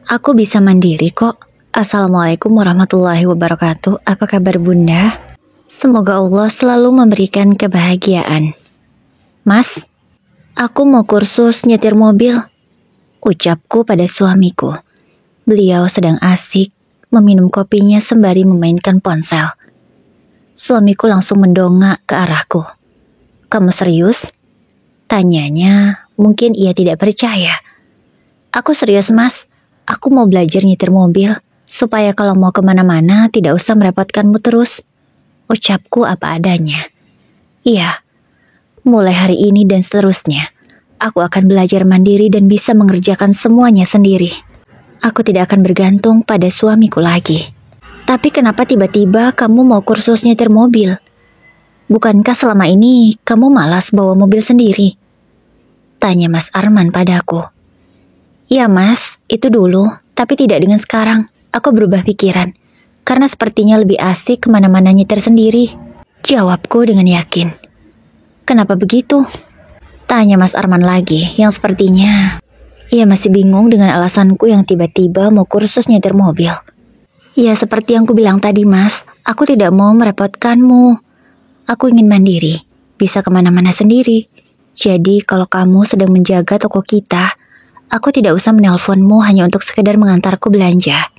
Aku bisa mandiri kok. Assalamualaikum warahmatullahi wabarakatuh. Apa kabar Bunda? Semoga Allah selalu memberikan kebahagiaan. Mas, aku mau kursus nyetir mobil. Ucapku pada suamiku. Beliau sedang asik meminum kopinya sembari memainkan ponsel. Suamiku langsung mendongak ke arahku. Kamu serius? Tanyanya, mungkin ia tidak percaya. Aku serius mas, aku mau belajar nyetir mobil, supaya kalau mau kemana-mana tidak usah merepotkanmu terus. Ucapku apa adanya. Iya, mulai hari ini dan seterusnya, aku akan belajar mandiri dan bisa mengerjakan semuanya sendiri. Aku tidak akan bergantung pada suamiku lagi. Tapi kenapa tiba-tiba kamu mau kursus nyetir mobil? Bukankah selama ini kamu malas bawa mobil sendiri? Tanya Mas Arman padaku. Ya mas, itu dulu, tapi tidak dengan sekarang. Aku berubah pikiran, karena sepertinya lebih asik kemana-mana nyetir sendiri. Jawabku dengan yakin. Kenapa begitu? Tanya Mas Arman lagi, yang sepertinya ia masih bingung dengan alasanku yang tiba-tiba mau kursus nyetir mobil. Ya seperti yang ku bilang tadi mas, aku tidak mau merepotkanmu. Aku ingin mandiri, bisa kemana-mana sendiri. Jadi kalau kamu sedang menjaga toko kita, aku tidak usah menelponmu hanya untuk sekedar mengantarku belanja.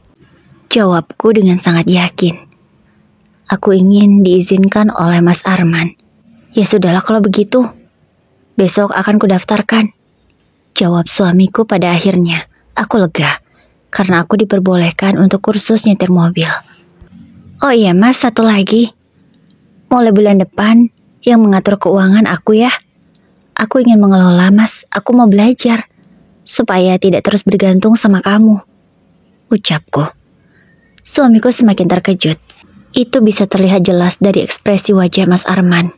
Jawabku dengan sangat yakin. Aku ingin diizinkan oleh Mas Arman. Ya sudahlah kalau begitu. Besok akan kudaftarkan. Jawab suamiku pada akhirnya. Aku lega, karena aku diperbolehkan untuk kursus nyetir mobil. Oh iya mas, satu lagi. Mulai bulan depan, yang mengatur keuangan aku ya. Aku ingin mengelola mas, aku mau belajar. Supaya tidak terus bergantung sama kamu. Ucapku. Suamiku semakin terkejut. Itu bisa terlihat jelas dari ekspresi wajah Mas Arman.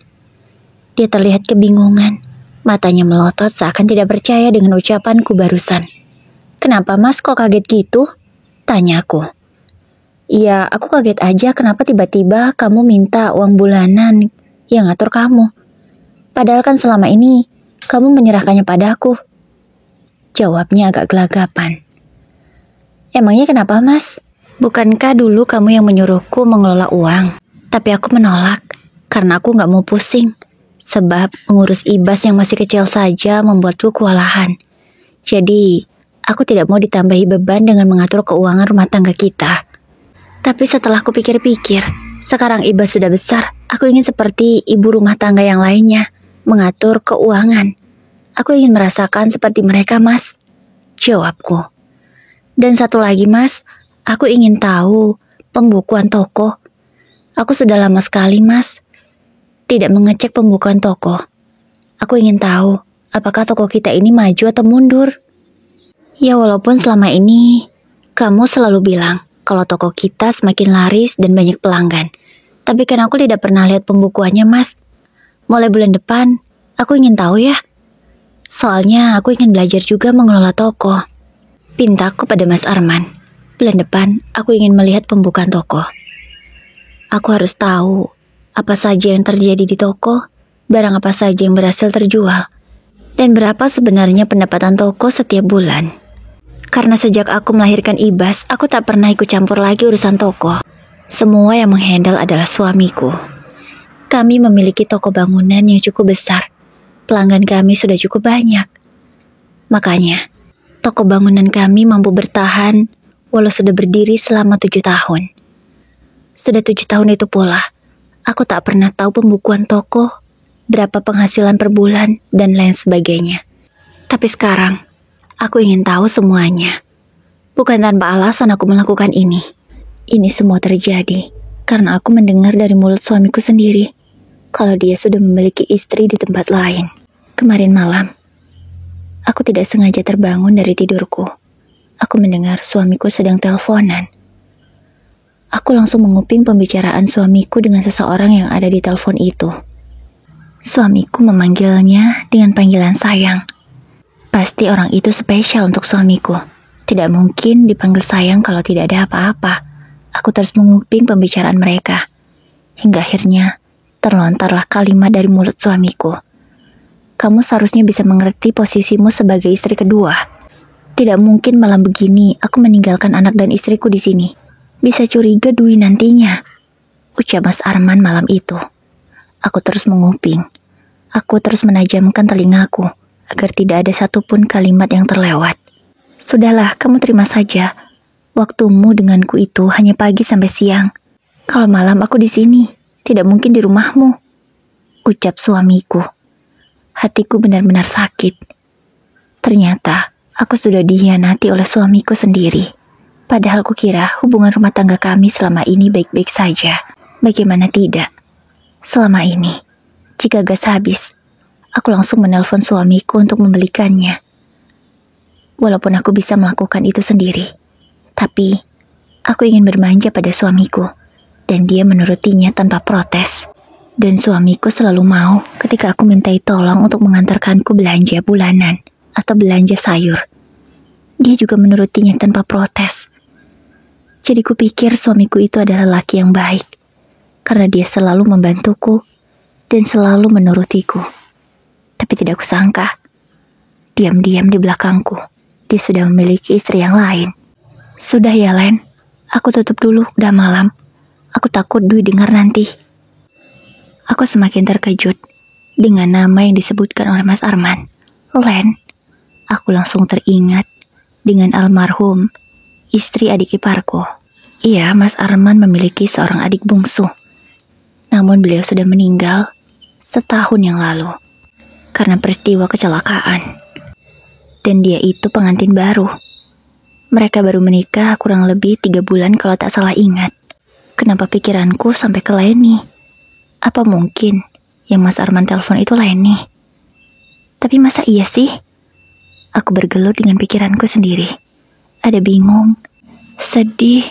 Dia terlihat kebingungan. Matanya melotot seakan tidak percaya dengan ucapanku barusan. Kenapa mas kok kaget gitu? Tanyaku. Iya, aku kaget aja kenapa tiba-tiba kamu minta uang bulanan yang ngatur kamu. Padahal kan selama ini kamu menyerahkannya padaku. Jawabnya agak gelagapan. Emangnya kenapa mas? Bukankah dulu kamu yang menyuruhku mengelola uang? Tapi aku menolak, karena aku gak mau pusing. Sebab mengurus ibas yang masih kecil saja membuatku kewalahan. Jadi, aku tidak mau ditambahi beban dengan mengatur keuangan rumah tangga kita. Tapi setelah aku pikir-pikir, sekarang ibas sudah besar. Aku ingin seperti ibu rumah tangga yang lainnya, mengatur keuangan. Aku ingin merasakan seperti mereka, mas. Jawabku. Dan satu lagi, mas. Aku ingin tahu pembukuan toko. Aku sudah lama sekali, mas, tidak mengecek pembukuan toko. Aku ingin tahu, apakah toko kita ini maju atau mundur? Ya walaupun selama ini, kamu selalu bilang kalau toko kita semakin laris dan banyak pelanggan. Tapi kan aku tidak pernah lihat pembukuannya, mas. Mulai bulan depan, aku ingin tahu ya. Soalnya aku ingin belajar juga mengelola toko. Pintaku pada Mas Arman. Bulan depan, aku ingin melihat pembukaan toko. Aku harus tahu apa saja yang terjadi di toko, barang apa saja yang berhasil terjual, dan berapa sebenarnya pendapatan toko setiap bulan. Karena sejak aku melahirkan Ibas, aku tak pernah ikut campur lagi urusan toko. Semua yang menghandle adalah suamiku. Kami memiliki toko bangunan yang cukup besar. Pelanggan kami sudah cukup banyak. Makanya, toko bangunan kami mampu bertahan walau sudah berdiri selama 7 tahun. Sudah 7 tahun itu pula, aku tak pernah tahu pembukuan toko, berapa penghasilan per bulan, dan lain sebagainya. Tapi sekarang, aku ingin tahu semuanya. Bukan tanpa alasan aku melakukan ini. Ini semua terjadi karena aku mendengar dari mulut suamiku sendiri kalau dia sudah memiliki istri di tempat lain. Kemarin malam, aku tidak sengaja terbangun dari tidurku. Aku mendengar suamiku sedang teleponan. Aku langsung menguping pembicaraan suamiku dengan seseorang yang ada di telepon itu. Suamiku memanggilnya dengan panggilan sayang. Pasti orang itu spesial untuk suamiku. Tidak mungkin dipanggil sayang kalau tidak ada apa-apa. Aku terus menguping pembicaraan mereka. Hingga akhirnya terlontarlah kalimat dari mulut suamiku. Kamu seharusnya bisa mengerti posisimu sebagai istri kedua. Tidak mungkin malam begini aku meninggalkan anak dan istriku di sini. Bisa curiga Dwi nantinya, ucap Mas Arman malam itu. Aku terus menguping. Aku terus menajamkan telingaku agar tidak ada satupun kalimat yang terlewat. Sudahlah, kamu terima saja. Waktumu denganku itu hanya pagi sampai siang. Kalau malam aku di sini, tidak mungkin di rumahmu, ucap suamiku. Hatiku benar-benar sakit. Ternyata aku sudah dikhianati oleh suamiku sendiri. Padahal kukira hubungan rumah tangga kami selama ini baik-baik saja. Bagaimana tidak? Selama ini, jika gas habis, aku langsung menelpon suamiku untuk membelikannya. Walaupun aku bisa melakukan itu sendiri, tapi aku ingin bermanja pada suamiku, dan dia menurutinya tanpa protes. Dan suamiku selalu mau ketika aku mintai tolong untuk mengantarkanku belanja bulanan atau belanja sayur. Dia juga menurutinya tanpa protes. Jadi kupikir suamiku itu adalah laki yang baik, karena dia selalu membantuku dan selalu menurutiku. Tapi tidak kusangka, diam-diam di belakangku, dia sudah memiliki istri yang lain. Sudah ya Len, aku tutup dulu, udah malam. Aku takut Dwi dengar nanti. Aku semakin terkejut dengan nama yang disebutkan oleh Mas Arman. Len, aku langsung teringat dengan almarhum istri adik iparku. Iya, Mas Arman memiliki seorang adik bungsu. Namun beliau sudah meninggal setahun yang lalu karena peristiwa kecelakaan. Dan dia itu pengantin baru. Mereka baru menikah kurang lebih 3 bulan kalau tak salah ingat. Kenapa pikiranku sampai ke Leni? Apa mungkin yang Mas Arman telepon itu Leni? Tapi masa iya sih? Aku bergelut dengan pikiranku sendiri. Ada bingung, sedih,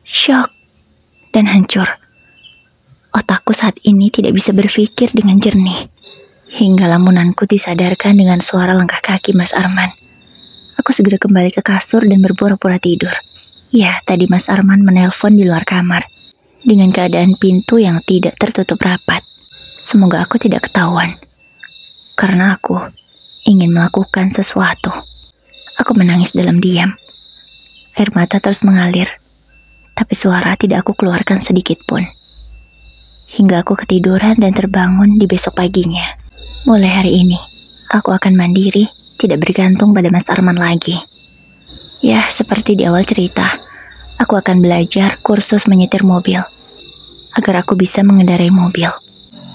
syok, dan hancur. Otakku saat ini tidak bisa berpikir dengan jernih. Hingga lamunanku disadarkan dengan suara langkah kaki Mas Arman. Aku segera kembali ke kasur dan berpura-pura tidur. Ya, tadi Mas Arman menelpon di luar kamar dengan keadaan pintu yang tidak tertutup rapat. Semoga aku tidak ketahuan, karena aku ingin melakukan sesuatu. Aku menangis dalam diam. Air mata terus mengalir, tapi suara tidak aku keluarkan sedikit pun. Hingga aku ketiduran dan terbangun di besok paginya. Mulai hari ini, aku akan mandiri, tidak bergantung pada Mas Arman lagi. Ya, seperti di awal cerita, aku akan belajar kursus menyetir mobil, agar aku bisa mengendarai mobil.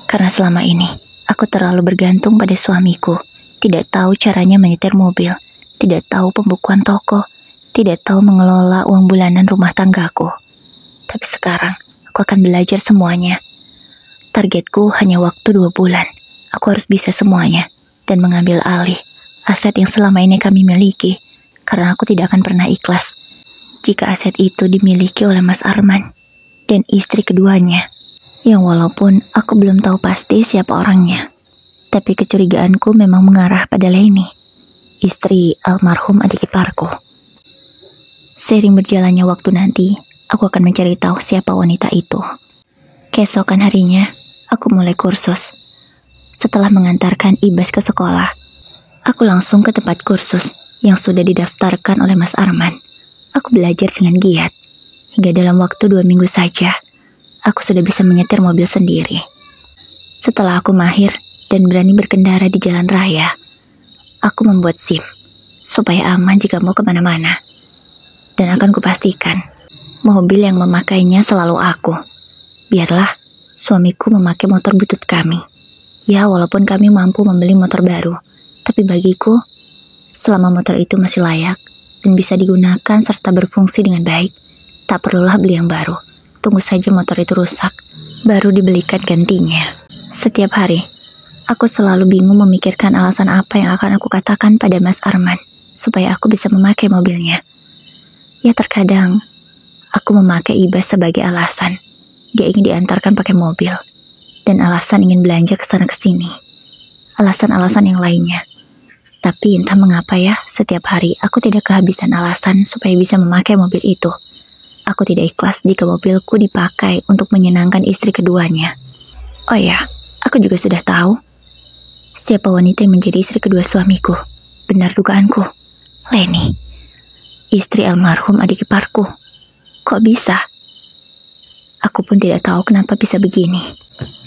Karena selama ini, aku terlalu bergantung pada suamiku, tidak tahu caranya menyetir mobil, tidak tahu pembukuan toko, tidak tahu mengelola uang bulanan rumah tanggaku. Tapi sekarang, aku akan belajar semuanya. Targetku hanya waktu 2 bulan. Aku harus bisa semuanya, dan mengambil alih aset yang selama ini kami miliki, karena aku tidak akan pernah ikhlas jika aset itu dimiliki oleh Mas Arman dan istri keduanya, yang walaupun aku belum tahu pasti siapa orangnya, tapi kecurigaanku memang mengarah pada Leni, istri almarhum adik iparku. Seiring berjalannya waktu nanti, aku akan mencari tahu siapa wanita itu. Keesokan harinya, aku mulai kursus. Setelah mengantarkan Ibas ke sekolah, aku langsung ke tempat kursus yang sudah didaftarkan oleh Mas Arman. Aku belajar dengan giat. Hingga dalam waktu 2 minggu saja, aku sudah bisa menyetir mobil sendiri. Setelah aku mahir dan berani berkendara di jalan raya, aku membuat SIM, supaya aman jika mau kemana-mana. Dan akan kupastikan, mobil yang memakainya selalu aku. Biarlah suamiku memakai motor butut kami. Ya, walaupun kami mampu membeli motor baru, tapi bagiku, selama motor itu masih layak dan bisa digunakan serta berfungsi dengan baik, tak perlulah beli yang baru. Tunggu saja motor itu rusak, baru dibelikan gantinya. Setiap hari, aku selalu bingung memikirkan alasan apa yang akan aku katakan pada Mas Arman, supaya aku bisa memakai mobilnya. Ya, terkadang, aku memakai Ibas sebagai alasan. Dia ingin diantarkan pakai mobil, dan alasan ingin belanja ke sana ke sini. Alasan-alasan yang lainnya. Tapi entah mengapa ya, setiap hari aku tidak kehabisan alasan supaya bisa memakai mobil itu. Aku tidak ikhlas jika mobilku dipakai untuk menyenangkan istri keduanya. Oh ya, aku juga sudah tahu siapa wanita yang menjadi istri kedua suamiku. Benar dugaanku, Leni, istri almarhum adik iparku. Kok bisa? Aku pun tidak tahu kenapa bisa begini.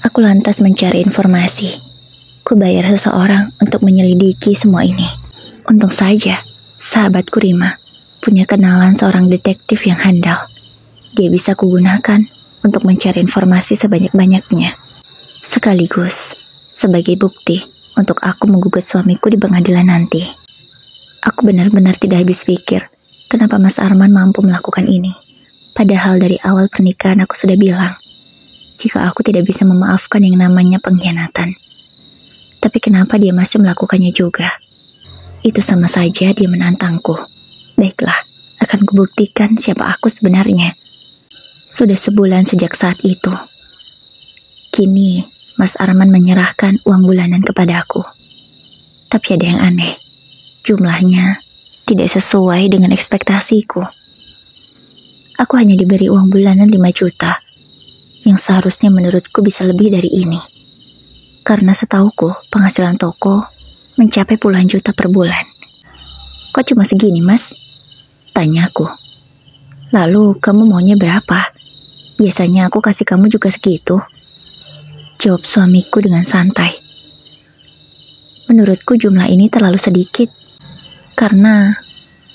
Aku lantas mencari informasi. Kubayar seseorang untuk menyelidiki semua ini. Untung saja, sahabatku Rima punya kenalan seorang detektif yang handal. Dia bisa kugunakan untuk mencari informasi sebanyak-banyaknya. Sekaligus sebagai bukti untuk aku menggugat suamiku di pengadilan nanti. Aku benar-benar tidak habis pikir kenapa Mas Arman mampu melakukan ini. Padahal dari awal pernikahan aku sudah bilang, jika aku tidak bisa memaafkan yang namanya pengkhianatan. Tapi kenapa dia masih melakukannya juga? Itu sama saja dia menantangku. Baiklah, akan kubuktikan siapa aku sebenarnya. Sudah sebulan sejak saat itu. Kini, Mas Arman menyerahkan uang bulanan kepadaku. Tapi ada yang aneh. Jumlahnya tidak sesuai dengan ekspektasiku. Aku hanya diberi uang bulanan 5 juta, yang seharusnya menurutku bisa lebih dari ini. Karena setauku, penghasilan toko mencapai puluhan juta per bulan. Kok cuma segini, Mas? Tanyaku. Lalu kamu maunya berapa? Biasanya aku kasih kamu juga segitu. Jawab suamiku dengan santai. Menurutku jumlah ini terlalu sedikit. Karena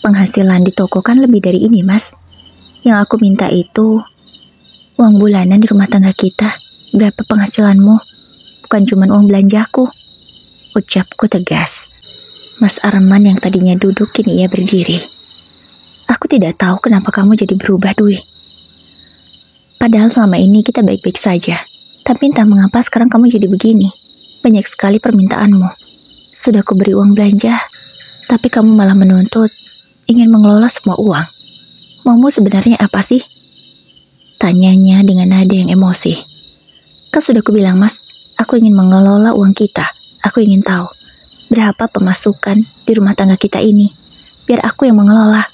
penghasilan di toko kan lebih dari ini, Mas. Yang aku minta itu uang bulanan di rumah tangga kita. Berapa penghasilanmu? Bukan cuma uang belanjaku. Ucapku tegas. Mas Arman yang tadinya duduk kini ia berdiri. Aku tidak tahu kenapa kamu jadi berubah, Dwi. Padahal selama ini kita baik-baik saja. Tapi entah mengapa sekarang kamu jadi begini. Banyak sekali permintaanmu. Sudah kuberi uang belanja, tapi kamu malah menuntut ingin mengelola semua uang. Maumu sebenarnya apa sih? Tanyanya dengan nada yang emosi. Kan sudah kubilang, Mas, aku ingin mengelola uang kita. Aku ingin tahu berapa pemasukan di rumah tangga kita ini. Biar aku yang mengelola.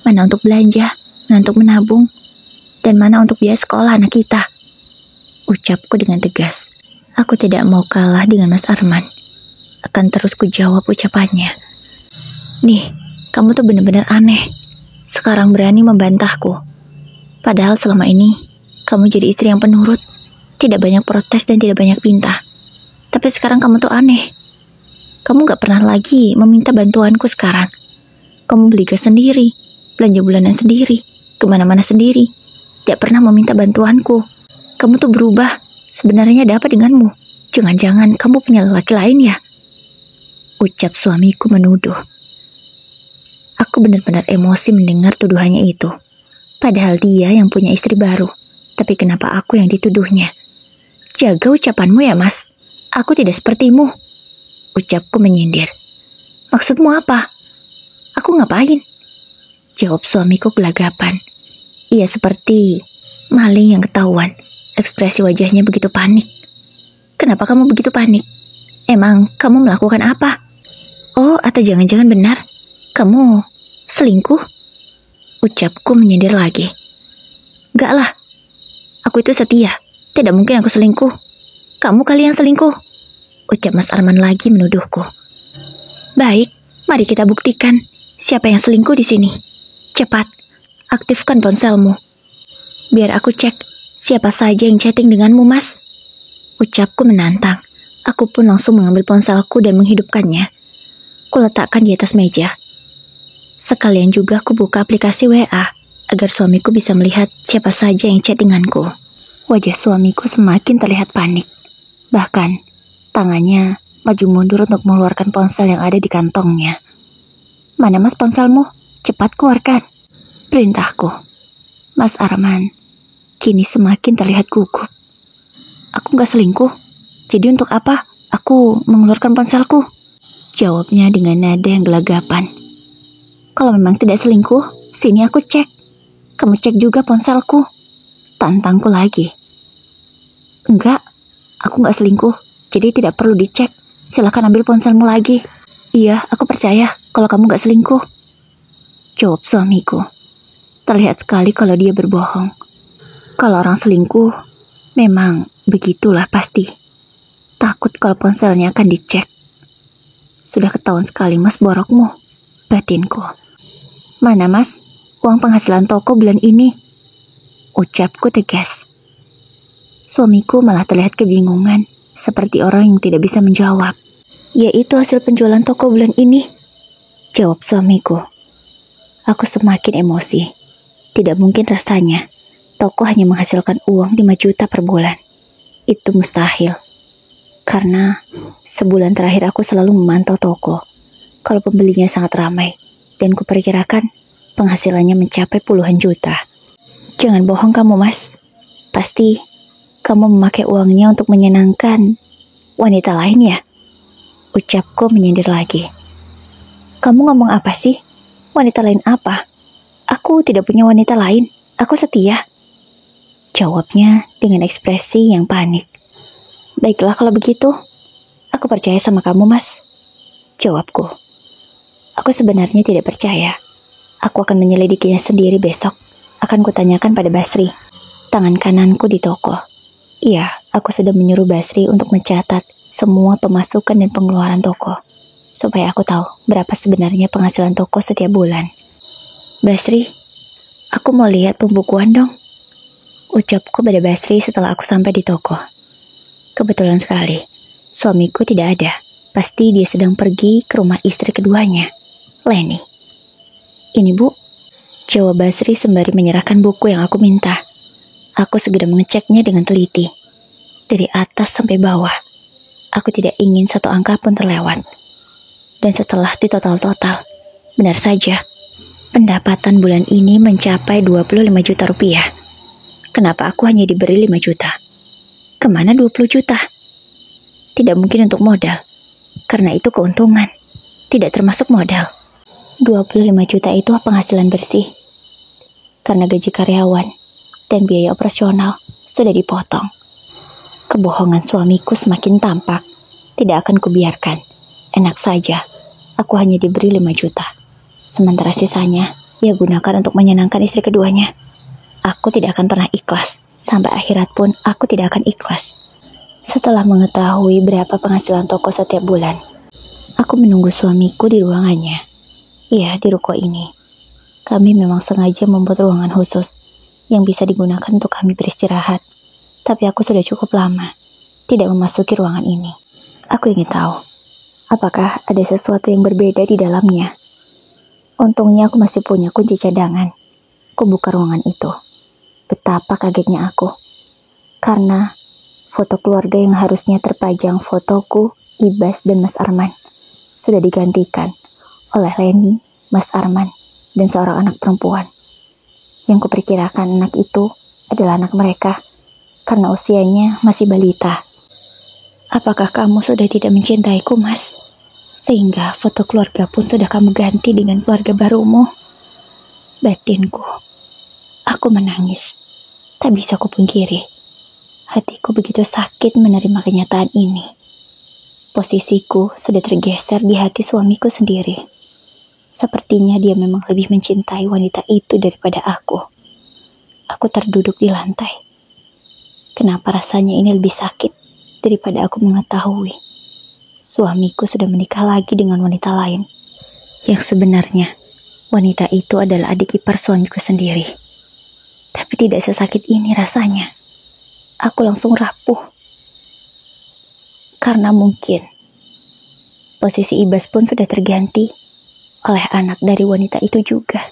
Mana untuk belanja, mana untuk menabung, dan mana untuk biaya sekolah anak kita. Ucapku dengan tegas. Aku tidak mau kalah dengan Mas Arman. Akan terus kujawab ucapannya. Nih, kamu tuh benar-benar aneh. Sekarang berani membantahku. Padahal selama ini, kamu jadi istri yang penurut. Tidak banyak protes dan tidak banyak pinta. Tapi sekarang kamu tuh aneh. Kamu gak pernah lagi meminta bantuanku sekarang. Kamu beli gas sendiri, belanja bulanan sendiri, kemana-mana sendiri. Tidak pernah meminta bantuanku. Kamu tuh berubah. Sebenarnya ada apa denganmu? Jangan-jangan kamu punya lelaki lain ya? Ucap suamiku menuduh. Aku benar-benar emosi mendengar tuduhannya itu. Padahal dia yang punya istri baru. Tapi kenapa aku yang dituduhnya? Jaga ucapanmu ya, Mas. Aku tidak sepertimu. Ucapku menyindir. Maksudmu apa? Aku ngapain? Jawab suamiku gelagapan. Ia seperti maling yang ketahuan. Ekspresi wajahnya begitu panik. Kenapa kamu begitu panik? Emang kamu melakukan apa? Oh, atau jangan-jangan benar kamu selingkuh? Ucapku menyindir lagi. Enggak lah, aku itu setia. Tidak mungkin aku selingkuh. Kamu kali yang selingkuh. Ucap Mas Arman lagi menuduhku. Baik, mari kita buktikan siapa yang selingkuh di sini. Cepat, aktifkan ponselmu. Biar aku cek siapa saja yang chatting denganmu, Mas. Ucapku menantang. Aku pun langsung mengambil ponselku dan menghidupkannya. Kuletakkan di atas meja. Sekalian juga aku buka aplikasi WA agar suamiku bisa melihat siapa saja yang chat denganku. Wajah suamiku semakin terlihat panik. Bahkan, tangannya maju mundur untuk mengeluarkan ponsel yang ada di kantongnya. Mana, Mas, ponselmu? Cepat keluarkan. Perintahku. Mas Arman kini semakin terlihat gugup. Aku gak selingkuh. Jadi untuk apa aku mengeluarkan ponselku? Jawabnya dengan nada yang gelagapan. Kalau memang tidak selingkuh, sini aku cek. Kamu cek juga ponselku. Tantangku lagi. Enggak, aku gak selingkuh. Jadi tidak perlu dicek. Silakan ambil ponselmu lagi. Iya, aku percaya kalau kamu gak selingkuh. Jawab suamiku. Terlihat sekali kalau dia berbohong. Kalau orang selingkuh, memang begitulah pasti. Takut kalau ponselnya akan dicek. Sudah ketahuan sekali, Mas, borokmu. Batinku. Mana mas, uang penghasilan toko bulan ini? Ucapku tegas. Suamiku malah terlihat kebingungan, seperti orang yang tidak bisa menjawab. Yaitu hasil penjualan toko bulan ini, jawab suamiku. Aku semakin emosi. Tidak mungkin rasanya toko hanya menghasilkan uang 5 juta per bulan. Itu mustahil. Karena sebulan terakhir aku selalu memantau toko. Kalau pembelinya sangat ramai, dan kuperkirakan penghasilannya mencapai puluhan juta. Jangan bohong kamu mas. Pasti kamu memakai uangnya untuk menyenangkan wanita lain ya? Ucapku menyindir lagi. Kamu ngomong apa sih? Wanita lain apa? Aku tidak punya wanita lain. Aku setia. Jawabnya dengan ekspresi yang panik. Baiklah kalau begitu. Aku percaya sama kamu mas. Jawabku. Aku sebenarnya tidak percaya. Aku akan menyelidikinya sendiri besok. Akan kutanyakan pada Basri, tangan kananku di toko. Iya, aku sudah menyuruh Basri untuk mencatat semua pemasukan dan pengeluaran toko, supaya aku tahu berapa sebenarnya penghasilan toko setiap bulan. Basri, aku mau lihat pembukuan dong. Ucapku pada Basri setelah aku sampai di toko. Kebetulan sekali, suamiku tidak ada. Pasti dia sedang pergi ke rumah istri keduanya, Leni. Ini bu, jawab Basri sembari menyerahkan buku yang aku minta. Aku segera mengeceknya dengan teliti. Dari atas sampai bawah, aku tidak ingin satu angka pun terlewat. Dan setelah ditotal-total, benar saja, pendapatan bulan ini mencapai 25 juta rupiah. Kenapa aku hanya diberi 5 juta? Kemana 20 juta? Tidak mungkin untuk modal, karena itu keuntungan, tidak termasuk modal. 25 juta itu penghasilan bersih. Karena gaji karyawan dan biaya operasional sudah dipotong. Kebohongan suamiku semakin tampak. Tidak akan kubiarkan. Enak saja, aku hanya diberi 5 juta. Sementara sisanya, ia gunakan untuk menyenangkan istri keduanya. Aku tidak akan pernah ikhlas. Sampai akhirat pun aku tidak akan ikhlas. Setelah mengetahui berapa penghasilan toko setiap bulan, aku menunggu suamiku di ruangannya. Iya, di ruko ini. Kami memang sengaja membuat ruangan khusus yang bisa digunakan untuk kami beristirahat. Tapi aku sudah cukup lama tidak memasuki ruangan ini. Aku ingin tahu, apakah ada sesuatu yang berbeda di dalamnya. Untungnya aku masih punya kunci cadangan. Aku buka ruangan itu. Betapa kagetnya aku. Karena foto keluarga yang harusnya terpajang fotoku, Ibas, dan Mas Arman sudah digantikan oleh Leni, Mas Arman, dan seorang anak perempuan. Yang kuperkirakan anak itu adalah anak mereka karena usianya masih balita. Apakah kamu sudah tidak mencintaiku, Mas? Sehingga foto keluarga pun sudah kamu ganti dengan keluarga barumu. Batinku. Aku menangis. Tak bisa kupungkiri. Hatiku begitu sakit menerima kenyataan ini. Posisiku sudah tergeser di hati suamiku sendiri. Sepertinya dia memang lebih mencintai wanita itu daripada aku. Aku terduduk di lantai. Kenapa rasanya ini lebih sakit daripada aku mengetahui suamiku sudah menikah lagi dengan wanita lain, yang sebenarnya wanita itu adalah adik ipar suamiku sendiri. Tapi tidak sesakit ini rasanya. Aku langsung rapuh. Karena mungkin posisi Ibas pun sudah terganti oleh anak dari wanita itu juga.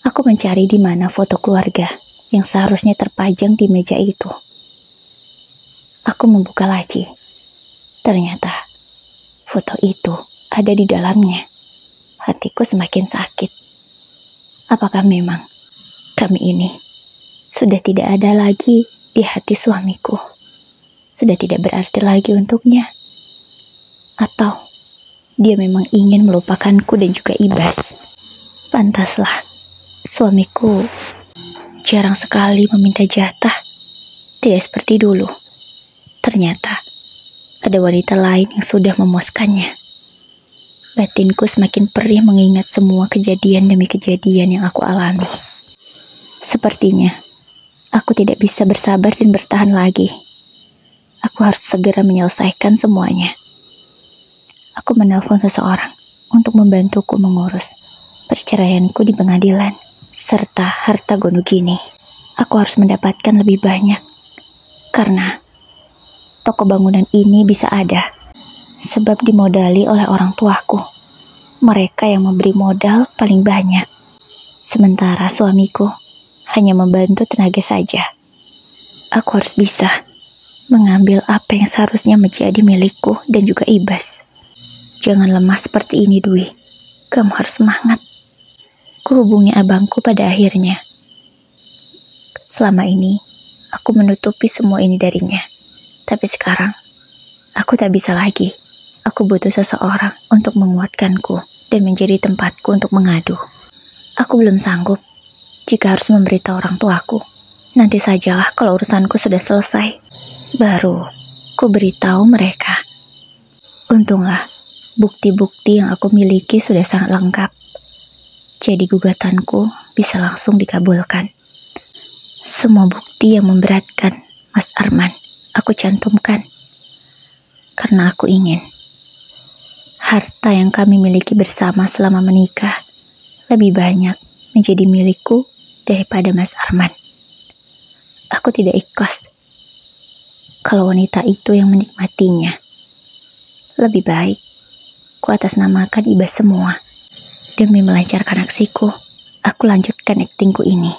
Aku mencari di mana foto keluarga yang seharusnya terpajang di meja itu. Aku membuka laci. Ternyata foto itu ada di dalamnya. Hatiku semakin sakit. Apakah memang kami ini sudah tidak ada lagi di hati suamiku? Sudah tidak berarti lagi untuknya? Atau dia memang ingin melupakanku dan juga Ibas? Pantaslah suamiku jarang sekali meminta jatah. Tidak seperti dulu. Ternyata ada wanita lain yang sudah memuaskannya. Batinku semakin perih mengingat semua kejadian demi kejadian yang aku alami. Sepertinya aku tidak bisa bersabar dan bertahan lagi. Aku harus segera menyelesaikan semuanya. Aku menelpon seseorang untuk membantuku mengurus perceraianku di pengadilan, serta harta Gonogini. Aku harus mendapatkan lebih banyak, karena toko bangunan ini bisa ada sebab dimodali oleh orang tuaku. Mereka yang memberi modal paling banyak, sementara suamiku hanya membantu tenaga saja. Aku harus bisa mengambil apa yang seharusnya menjadi milikku dan juga Ibas. Jangan lemah seperti ini, Dwi. Kamu harus semangat. Kuhubungi abangku pada akhirnya. Selama ini, aku menutupi semua ini darinya. Tapi sekarang, aku tak bisa lagi. Aku butuh seseorang untuk menguatkanku dan menjadi tempatku untuk mengadu. Aku belum sanggup jika harus memberitahu orang tuaku. Nanti sajalah kalau urusanku sudah selesai, baru ku beritahu mereka. Untunglah, bukti-bukti yang aku miliki sudah sangat lengkap. Jadi gugatanku bisa langsung dikabulkan. Semua bukti yang memberatkan Mas Arman aku cantumkan. Karena aku ingin harta yang kami miliki bersama selama menikah lebih banyak menjadi milikku daripada Mas Arman. Aku tidak ikhlas kalau wanita itu yang menikmatinya. Lebih baik ku atasnamakan Ibas semua. Demi melancarkan aksiku, aku lanjutkan aktingku ini.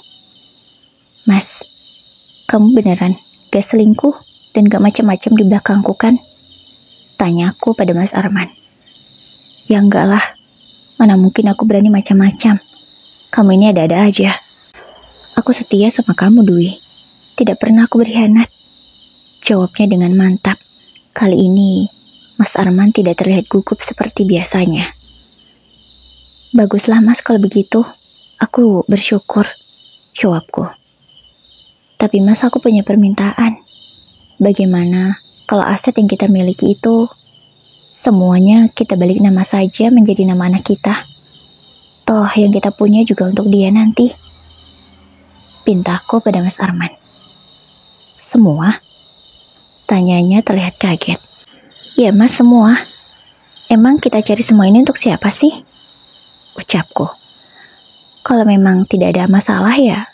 Mas, kamu beneran gak selingkuh dan gak macam-macam di belakangku kan? Tanyaku pada Mas Arman. Ya enggak lah, mana mungkin aku berani macam-macam. Kamu ini ada-ada aja. Aku setia sama kamu, Dwi. Tidak pernah aku berkhianat. Jawabnya dengan mantap. Kali ini, Mas Arman tidak terlihat gugup seperti biasanya. Baguslah Mas kalau begitu. Aku bersyukur, jawabku. Tapi Mas, aku punya permintaan. Bagaimana kalau aset yang kita miliki itu semuanya kita balik nama saja menjadi nama anak kita? Toh yang kita punya juga untuk dia nanti. Pintaku pada Mas Arman. Semua? Tanyanya terlihat kaget. Ya Mas, semua. Emang kita cari semua ini untuk siapa sih? Ucapku. Kalau memang tidak ada masalah ya,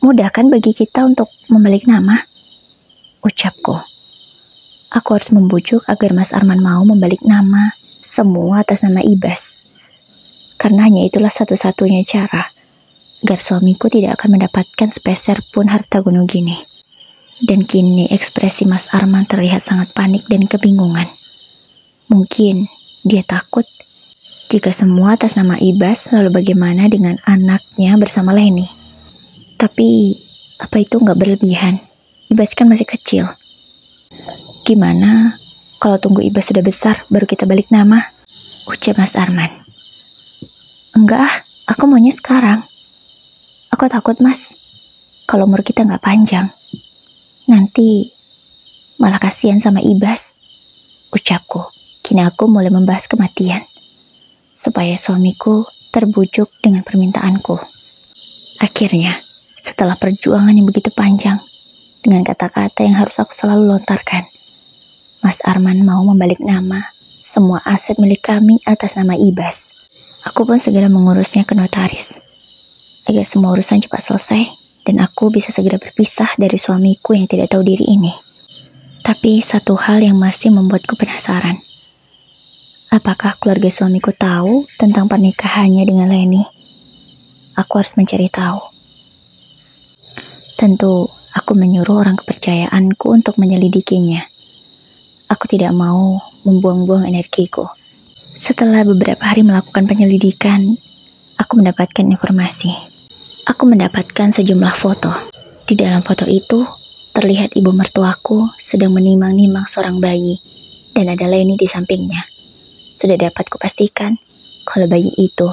mudah kan bagi kita untuk membalik nama? Ucapku. Aku harus membujuk agar Mas Arman mau membalik nama semua atas nama Ibas. Karena hanya itulah satu-satunya cara agar suamiku tidak akan mendapatkan sepeser pun harta Gonogini. Dan kini ekspresi Mas Arman terlihat sangat panik dan kebingungan. Mungkin dia takut jika semua atas nama Ibas, lalu bagaimana dengan anaknya bersama Leni? Tapi apa itu nggak berlebihan? Ibas kan masih kecil. Gimana kalau tunggu Ibas sudah besar baru kita balik nama? Ucap Mas Arman. Enggak, aku maunya sekarang. Aku takut Mas, kalau umur kita nggak panjang, nanti malah kasihan sama Ibas. Ucapku. Kini aku mulai membahas kematian, supaya suamiku terbujuk dengan permintaanku. Akhirnya, setelah perjuangan yang begitu panjang, dengan kata-kata yang harus aku selalu lontarkan, Mas Arman mau membalik nama semua aset milik kami atas nama Ibas. Aku pun segera mengurusnya ke notaris, agar semua urusan cepat selesai dan aku bisa segera berpisah dari suamiku yang tidak tahu diri ini. Tapi satu hal yang masih membuatku penasaran. Apakah keluarga suamiku tahu tentang pernikahannya dengan Leni? Aku harus mencari tahu. Tentu aku menyuruh orang kepercayaanku untuk menyelidikinya. Aku tidak mau membuang-buang energiku. Setelah beberapa hari melakukan penyelidikan, aku mendapatkan informasi. Aku mendapatkan sejumlah foto. Di dalam foto itu, terlihat ibu mertuaku sedang menimang-nimang seorang bayi, dan ada Leni di sampingnya. Sudah dapat kupastikan kalau bayi itu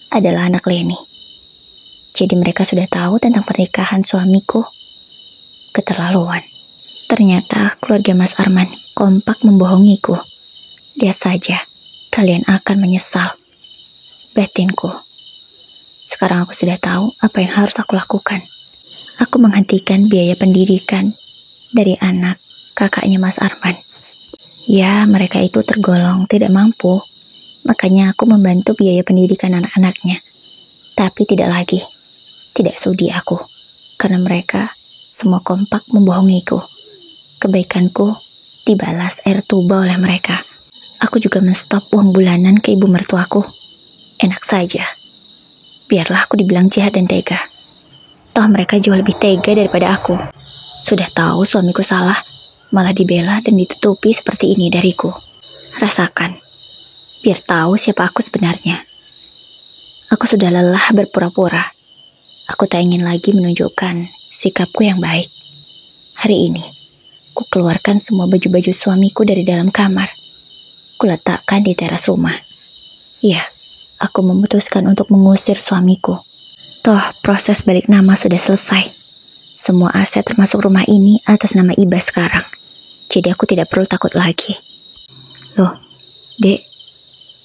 adalah anak Leni. Jadi mereka sudah tahu tentang pernikahan suamiku. Keterlaluan. Ternyata keluarga Mas Arman kompak membohongiku. Lihat saja, kalian akan menyesal. Batinku. Sekarang aku sudah tahu apa yang harus aku lakukan. Aku menghentikan biaya pendidikan dari anak kakaknya Mas Arman. Ya, mereka itu tergolong tidak mampu. Makanya aku membantu biaya pendidikan anak-anaknya. Tapi tidak lagi. Tidak sudi aku. Karena mereka semua kompak membohongiku. Kebaikanku dibalas air tuba oleh mereka. Aku juga menstop uang bulanan ke ibu mertuaku. Enak saja. Biarlah aku dibilang jahat dan tega. Toh mereka jauh lebih tega daripada aku. Sudah tahu suamiku salah, malah dibela dan ditutupi seperti ini dariku. Rasakan. Biar tahu siapa aku sebenarnya. Aku sudah lelah berpura-pura. Aku tak ingin lagi menunjukkan sikapku yang baik. Hari ini, ku keluarkan semua baju-baju suamiku dari dalam kamar. Kuletakkan di teras rumah. Iya, aku memutuskan untuk mengusir suamiku. Toh, proses balik nama sudah selesai. Semua aset termasuk rumah ini atas nama Ibas sekarang. Jadi aku tidak perlu takut lagi. Loh, Dek,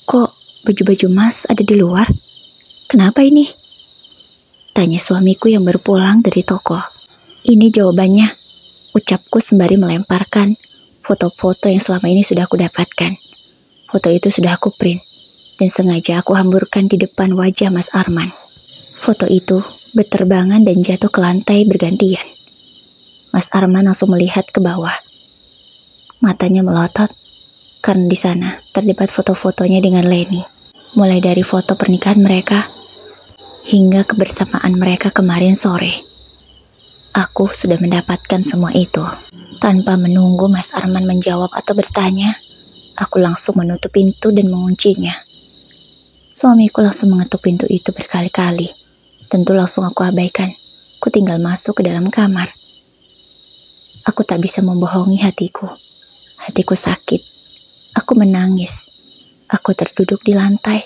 kok baju-baju Mas ada di luar? Kenapa ini? Tanya suamiku yang baru pulang dari toko. Ini jawabannya, ucapku sembari melemparkan foto-foto yang selama ini sudah aku dapatkan. Foto itu sudah aku print, dan sengaja aku hamburkan di depan wajah Mas Arman. Foto itu berterbangan dan jatuh ke lantai bergantian. Mas Arman langsung melihat ke bawah. Matanya melotot, karena di sana terdapat foto-fotonya dengan Leni. Mulai dari foto pernikahan mereka, hingga kebersamaan mereka kemarin sore. Aku sudah mendapatkan semua itu. Tanpa menunggu Mas Arman menjawab atau bertanya, aku langsung menutup pintu dan menguncinya. Suamiku langsung mengetuk pintu itu berkali-kali. Tentu langsung aku abaikan. Ku tinggal masuk ke dalam kamar. Aku tak bisa membohongi hatiku. Hatiku sakit. Aku menangis. Aku terduduk di lantai.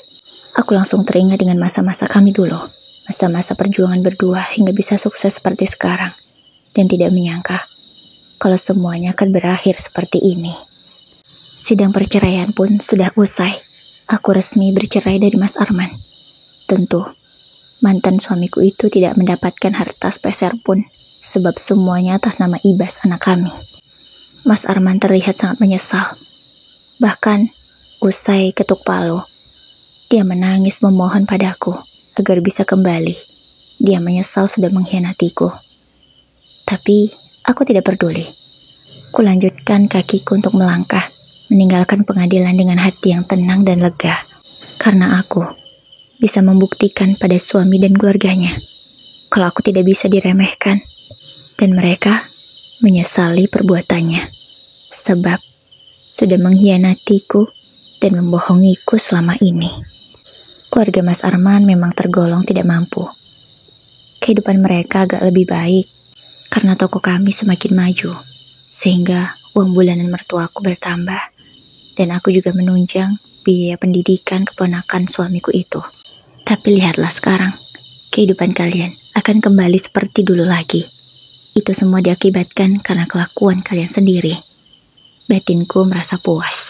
Aku langsung teringat dengan masa-masa kami dulu. Masa-masa perjuangan berdua hingga bisa sukses seperti sekarang. Dan tidak menyangka kalau semuanya akan berakhir seperti ini. Sidang perceraian pun sudah usai. Aku resmi bercerai dari Mas Arman. Tentu, mantan suamiku itu tidak mendapatkan harta sepeser pun, sebab semuanya atas nama Ibas anak kami. Mas Arman terlihat sangat menyesal. Bahkan, usai ketuk palu, dia menangis memohon padaku agar bisa kembali. Dia menyesal sudah mengkhianatiku. Tapi, aku tidak peduli. Kulanjutkan kakiku untuk melangkah, meninggalkan pengadilan dengan hati yang tenang dan lega. Karena aku bisa membuktikan pada suami dan keluarganya kalau aku tidak bisa diremehkan, dan mereka menyesali perbuatannya sebab sudah mengkhianatiku dan membohongiku selama ini. Keluarga Mas Arman memang tergolong tidak mampu. Kehidupan mereka agak lebih baik karena toko kami semakin maju, sehingga uang bulanan mertuaku bertambah dan aku juga menunjang biaya pendidikan keponakan suamiku itu. Tapi lihatlah sekarang, kehidupan kalian akan kembali seperti dulu lagi. Itu semua diakibatkan karena kelakuan kalian sendiri. Batinku merasa puas.